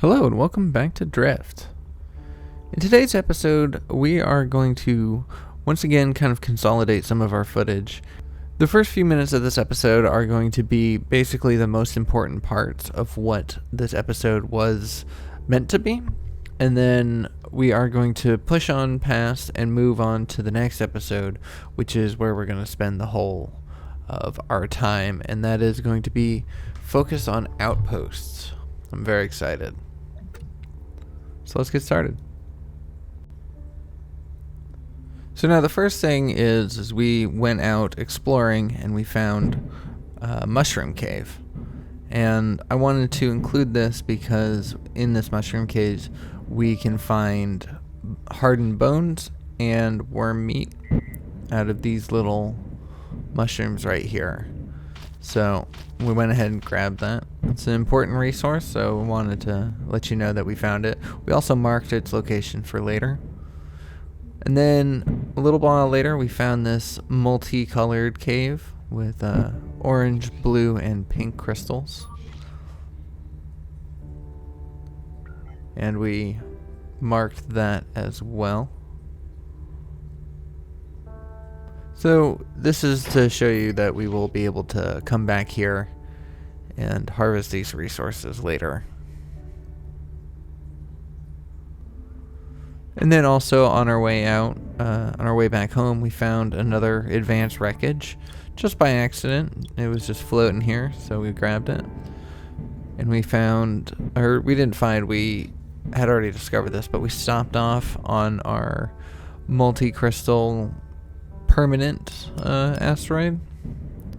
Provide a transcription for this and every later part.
Hello and welcome back to Drift. In today's episode, we are going to once again kind of consolidate some of our footage. The first few minutes of this episode are going to be basically the most important parts of what this episode was meant to be. And then we are going to push on past and move on to the next episode, which is where we're going to spend the whole of our time. And that is going to be focused on outposts. I'm very excited. So let's get started. So now the first thing is we went out exploring and we found a mushroom cave. And I wanted to include this because in this mushroom cave we can find hardened bones and worm meat out of these little mushrooms right here. So we went ahead and grabbed that. It's an important resource, so we wanted to let you know that we found it. We also marked its location for later. And then a little while later we found this multicolored cave with orange, blue, and pink crystals. And we marked that as well. So this is to show you that we will be able to come back here and harvest these resources later. And then also on our way out, on our way back home, we found another advanced wreckage just by accident. It was just floating here, so we grabbed it. And we found, or we didn't find, we had already discovered this, but we stopped off on our multi-crystal permanent asteroid.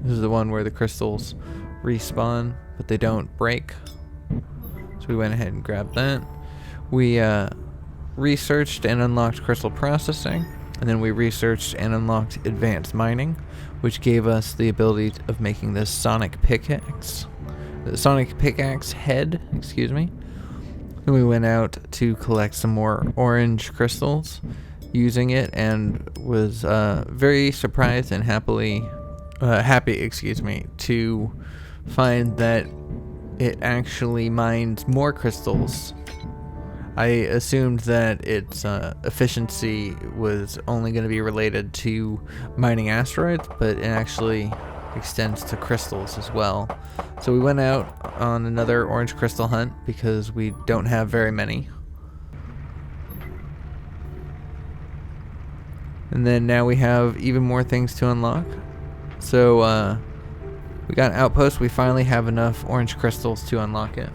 This is the one where the crystals respawn, but they don't break. So we went ahead and grabbed that. We researched and unlocked crystal processing, and then we researched and unlocked advanced mining, which gave us the ability of making this sonic pickaxe. The sonic pickaxe head, excuse me. Then we went out to collect some more orange crystals using it, and was very surprised and happy to find that it actually mines more crystals. I assumed that its efficiency was only going to be related to mining asteroids, but it actually extends to crystals as well. So we went out on another orange crystal hunt because we don't have very many. And then now we have even more things to unlock. So we got an outpost. We finally have enough orange crystals to unlock it.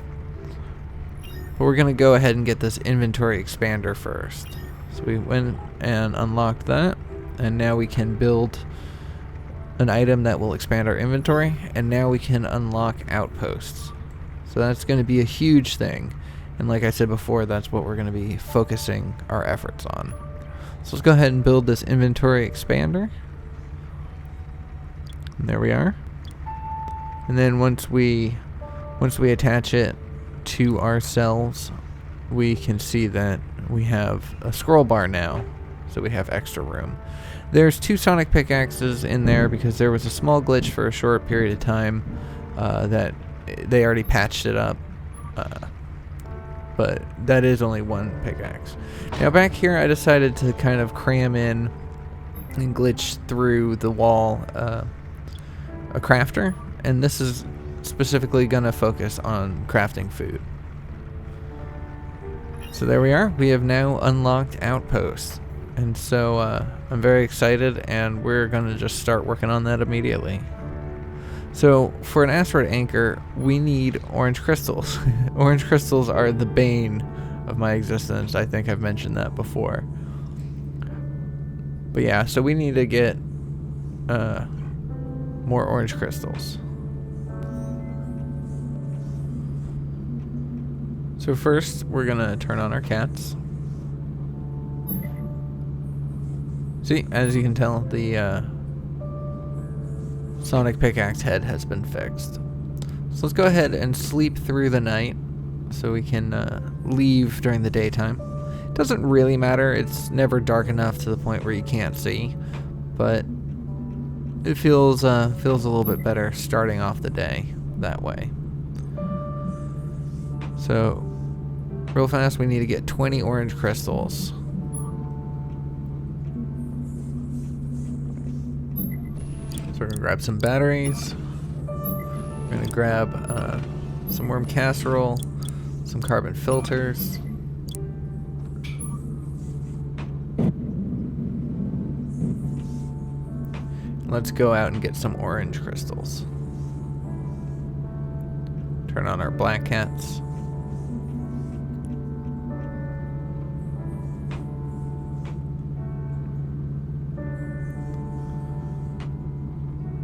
But we're going to go ahead and get this inventory expander first. So we went and unlocked that. And now we can build an item that will expand our inventory. And now we can unlock outposts. So that's going to be a huge thing. And like I said before, that's what we're going to be focusing our efforts on. So let's go ahead and build this inventory expander. And there we are. And then once we attach it to ourselves, we can see that we have a scroll bar now, so we have extra room. There's 2 sonic pickaxes in there because there was a small glitch for a short period of time that they already patched it up. But that is only 1 pickaxe. Now back here I decided to kind of cram in and glitch through the wall a crafter, and this is specifically gonna focus on crafting food. So there we are. We have now unlocked outposts, and so I'm very excited, and we're gonna just start working on that immediately. So for an asteroid anchor, we need orange crystals. Orange crystals are the bane of my existence. I think I've mentioned that before. But yeah, so we need to get more orange crystals. So first, we're gonna turn on our cats. See, as you can tell, the sonic pickaxe head has been fixed. So let's go ahead and sleep through the night so we can leave during the daytime. It doesn't really matter. It's never dark enough to the point where you can't see, but it feels a little bit better starting off the day that way. So real fast, we need to get 20 orange crystals. So we're gonna grab some batteries. We're gonna grab some worm casserole, some carbon filters. Let's go out and get some orange crystals. Turn on our black cats.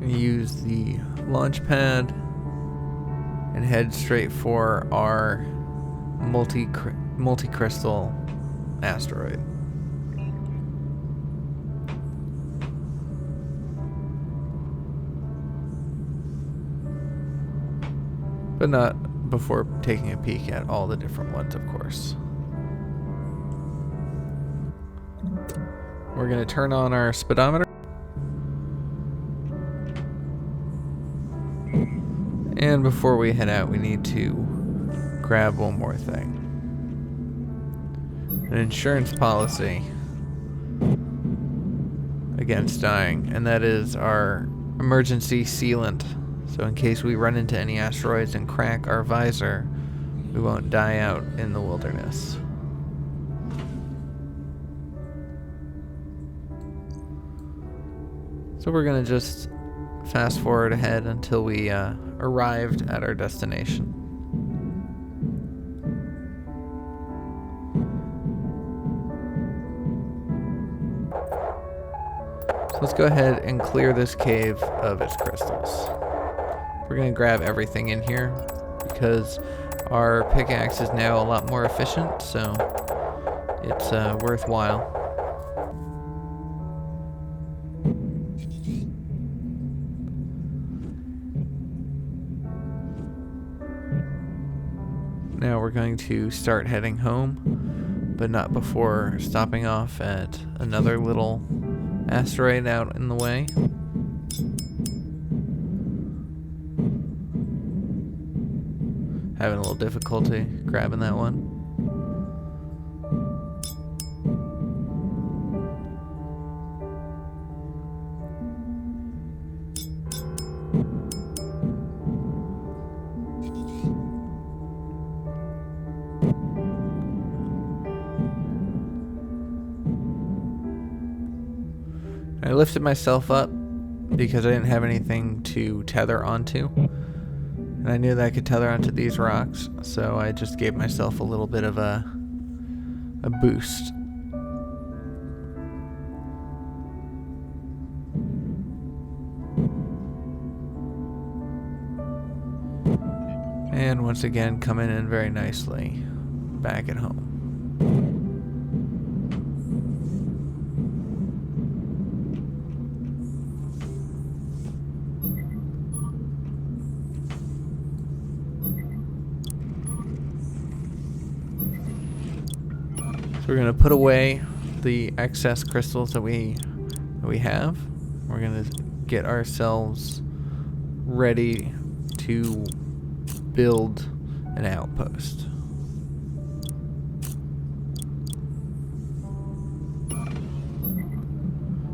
Use the launch pad and head straight for our multi-crystal asteroid. But not before taking a peek at all the different ones, of course. We're going to turn on our speedometer. And before we head out, we need to grab one more thing. An insurance policy against dying, and that is our emergency sealant. So in case we run into any asteroids and crack our visor, we won't die out in the wilderness. So we're gonna just fast forward ahead until we arrived at our destination. So let's go ahead and clear this cave of its crystals. We're going to grab everything in here because our pickaxe is now a lot more efficient, so it's worthwhile. Now we're going to start heading home, but not before stopping off at another little asteroid out in the way. Having a little difficulty grabbing that one. I lifted myself up because I didn't have anything to tether onto. And I knew that I could tether onto these rocks, so I just gave myself a little bit of a boost. And once again, coming in very nicely back at home. So we're going to put away the excess crystals that we have. We're going to get ourselves ready to build an outpost.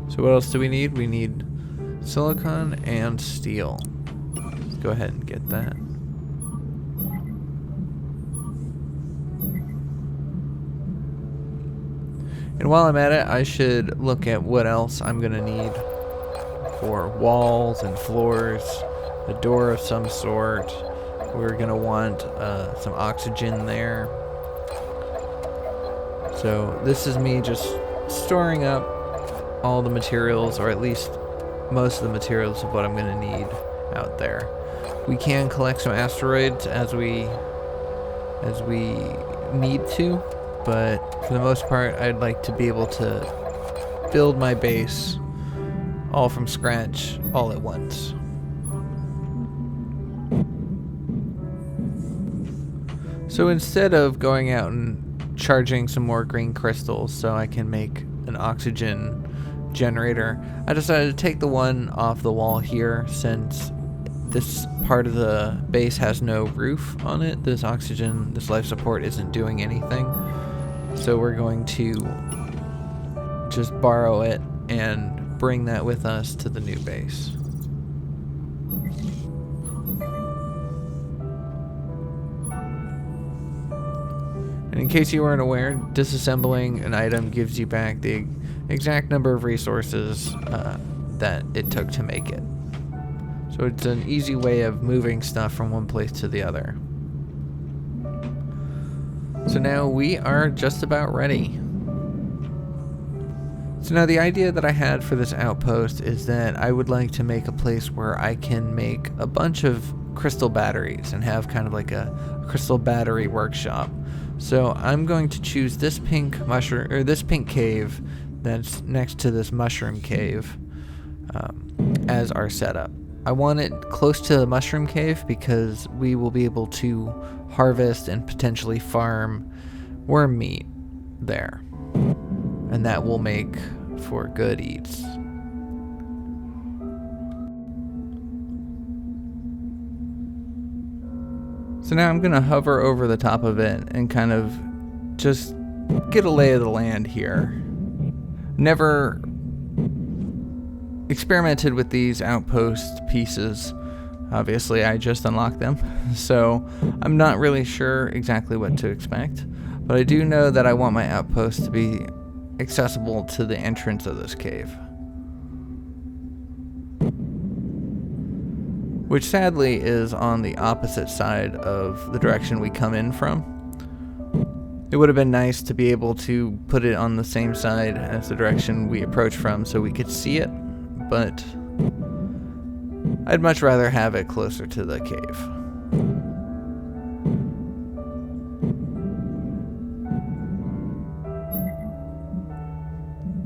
So what else do we need? We need silicon and steel. Let's go ahead and get that. And while I'm at it, I should look at what else I'm going to need for walls and floors, a door of some sort. We're going to want some oxygen there. So this is me just storing up all the materials, or at least most of the materials of what I'm going to need out there. We can collect some asteroids as we need to, but for the most part, I'd like to be able to build my base all from scratch, all at once. So instead of going out and charging some more green crystals so I can make an oxygen generator, I decided to take the one off the wall here, since this part of the base has no roof on it. This oxygen, this life support isn't doing anything. So we're going to just borrow it and bring that with us to the new base. And in case you weren't aware, disassembling an item gives you back the exact number of resources that it took to make it. So it's an easy way of moving stuff from one place to the other. So now we are just about ready. So now the idea that I had for this outpost is that I would like to make a place where I can make a bunch of crystal batteries and have kind of like a crystal battery workshop. So I'm going to choose this pink mushroom, or this pink cave that's next to this mushroom cave as our setup. I want it close to the mushroom cave because we will be able to harvest and potentially farm worm meat there. And that will make for good eats. So now I'm going to hover over the top of it and kind of just get a lay of the land here. Never experimented with these outpost pieces. Obviously, I just unlocked them, so I'm not really sure exactly what to expect. But I do know that I want my outpost to be accessible to the entrance of this cave. Which sadly is on the opposite side of the direction we come in from. It would have been nice to be able to put it on the same side as the direction we approach from so we could see it, but I'd much rather have it closer to the cave.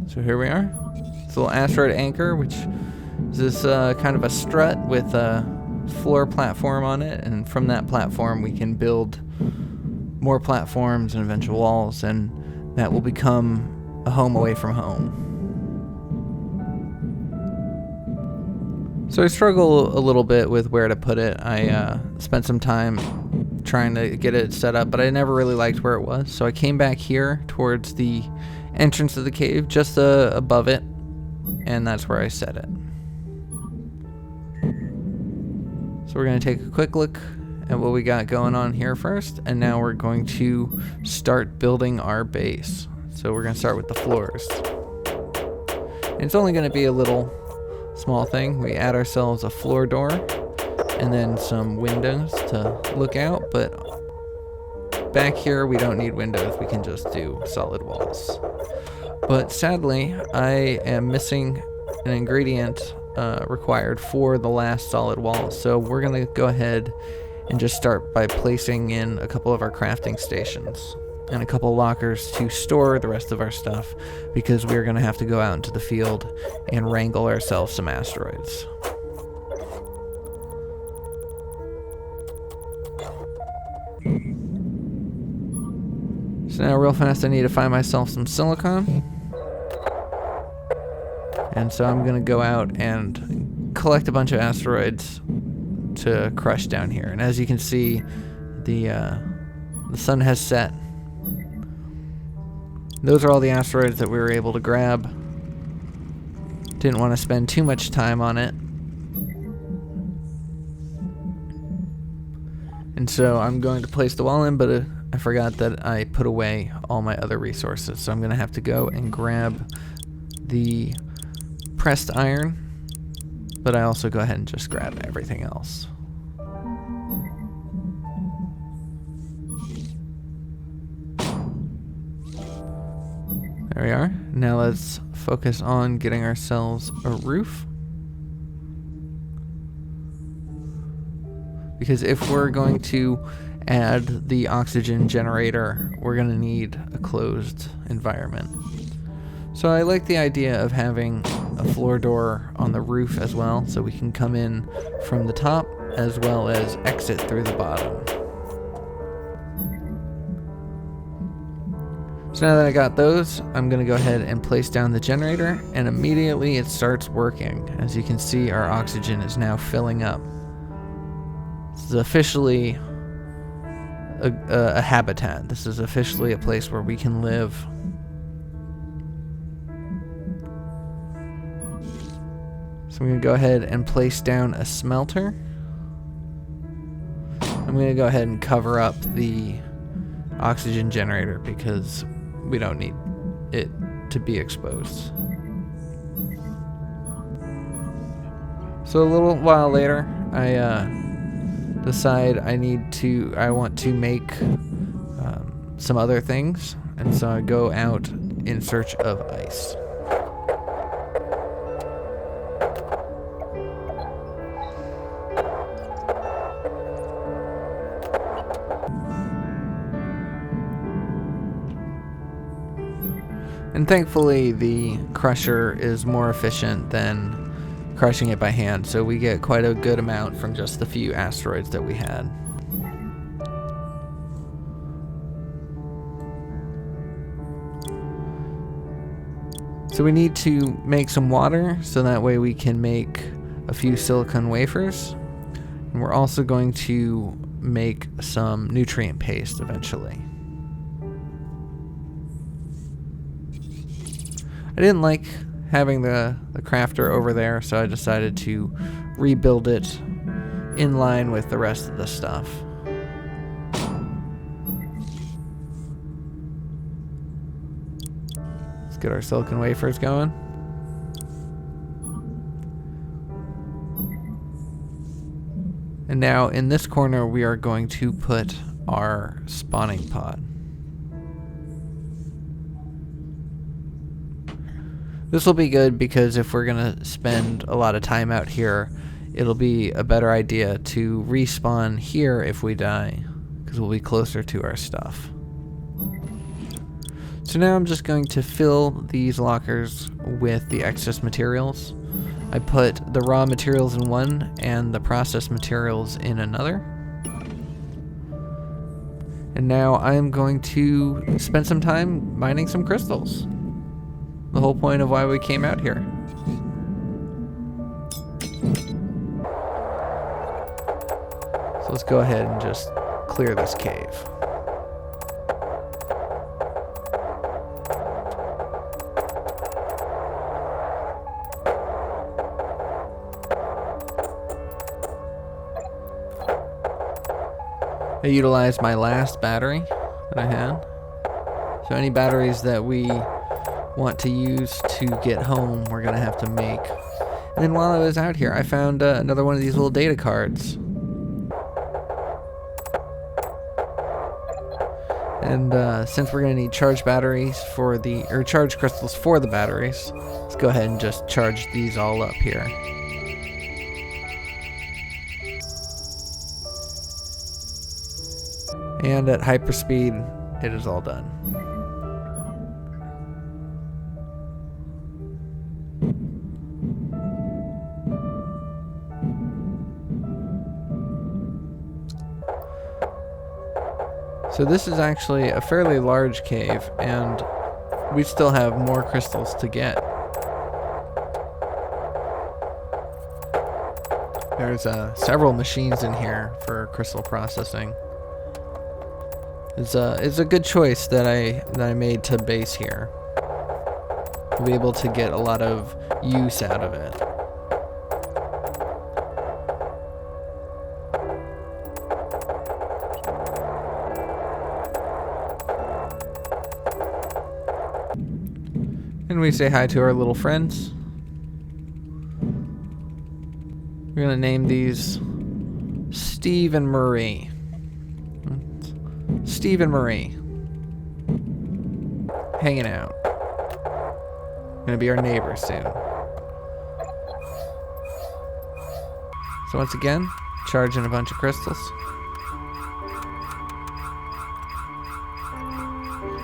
So here we are. It's a little asteroid anchor, which is this kind of a strut with a floor platform on it, and from that platform we can build more platforms and eventual walls, and that will become a home away from home. So I struggle a little bit with where to put it. I spent some time trying to get it set up, but I never really liked where it was. So I came back here towards the entrance of the cave, just above it, and that's where I set it. So we're going to take a quick look at what we got going on here first, and now we're going to start building our base. So we're going to start with the floors. And it's only going to be a little small thing. We add ourselves a floor door and then some windows to look out, but back here we don't need windows, we can just do solid walls. But sadly, I am missing an ingredient required for the last solid wall, so we're going to go ahead and just start by placing in a couple of our crafting stations and a couple lockers to store the rest of our stuff, because we're going to have to go out into the field and wrangle ourselves some asteroids. So now real fast I need to find myself some silicon. And so I'm going to go out and collect a bunch of asteroids to crush down here. And as you can see, the sun has set. Those are all the asteroids that we were able to grab. Didn't want to spend too much time on it. And so I'm going to place the wall in, but I forgot that I put away all my other resources. So I'm going to have to go and grab the pressed iron, but I also go ahead and just grab everything else. There we are. Now let's focus on getting ourselves a roof. Because if we're going to add the oxygen generator, we're going to need a closed environment. So I like the idea of having a floor door on the roof as well, so we can come in from the top as well as exit through the bottom. So now that I got those, I'm going to go ahead and place down the generator, and immediately it starts working. As you can see, our oxygen is now filling up. is officially a habitat. This is officially a place where we can live. So I'm going to go ahead and place down a smelter. I'm going to go ahead and cover up the oxygen generator because we don't need it to be exposed. So a little while later, I decide I want to make some other things, and so I go out in search of ice. And thankfully, the crusher is more efficient than crushing it by hand, so we get quite a good amount from just the few asteroids that we had. So we need to make some water, so that way we can make a few silicon wafers. And we're also going to make some nutrient paste eventually. I didn't like having the crafter over there, so I decided to rebuild it in line with the rest of the stuff. Let's get our silicon wafers going. And now in this corner we are going to put our spawning pod. This will be good because if we're going to spend a lot of time out here, it'll be a better idea to respawn here if we die, because we'll be closer to our stuff. So now I'm just going to fill these lockers with the excess materials. I put the raw materials in one and the processed materials in another. And now I'm going to spend some time mining some crystals. The whole point of why we came out here. So let's go ahead and just clear this cave. I utilized my last battery that I had. So any batteries that we want to use to get home, we're gonna have to make. And then while I was out here, I found another one of these little data cards. And since we're gonna need charge batteries for charge crystals for the batteries, let's go ahead and just charge these all up here. And at hyperspeed, it is all done. So this is actually a fairly large cave, and we still have more crystals to get. There's several machines in here for crystal processing. It's a good choice that I made to base here. We'll be able to get a lot of use out of it. And we say hi to our little friends. We're gonna name these Steve and Marie. Steve and Marie. Hanging out. Gonna be our neighbors soon. So once again, charging a bunch of crystals.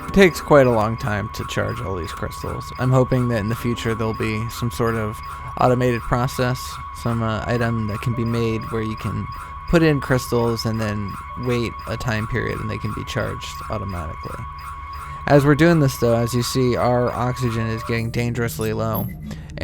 It takes quite a long time to charge all these crystals. I'm hoping that in the future there'll be some sort of automated process, some item that can be made where you can put in crystals and then wait a time period and they can be charged automatically. As we're doing this though, as you see, our oxygen is getting dangerously low,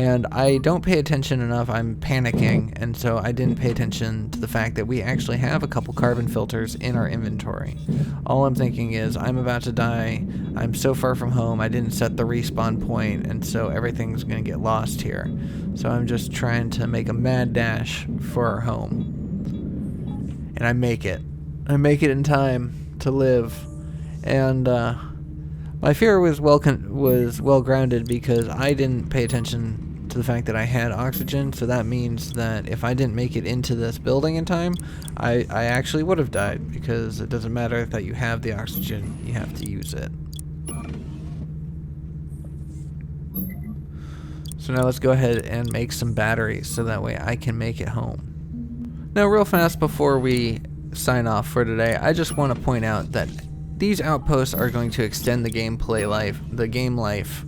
And I don't pay attention enough. I'm panicking, and so I didn't pay attention to the fact that we actually have a couple carbon filters in our inventory. All I'm thinking is, I'm about to die, I'm so far from home, I didn't set the respawn point, and so everything's gonna get lost here. So I'm just trying to make a mad dash for our home. And I make it. I make it in time to live. And my fear was well grounded because I didn't pay attention to the fact that I had oxygen. So that means that if I didn't make it into this building in time, I actually would have died, because it doesn't matter that you have the oxygen, you have to use it. So now let's go ahead and make some batteries so that way I can make it home. Now, real fast before we sign off for today, I just want to point out that these outposts are going to extend the game life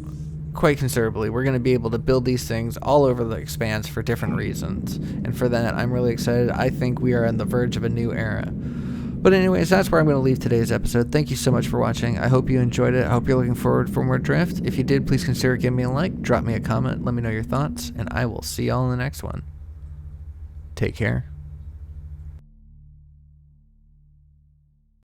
quite considerably. We're going to be able to build these things all over the expanse for different reasons, and for that I'm really excited. I think we are on the verge of a new era. But anyways, that's where I'm going to leave today's episode. Thank you so much for watching. I hope you enjoyed it. I hope you're looking forward for more Drift. If you did, please consider giving me a like, drop me a comment, let me know your thoughts, and I will see y'all in the next one. Take care.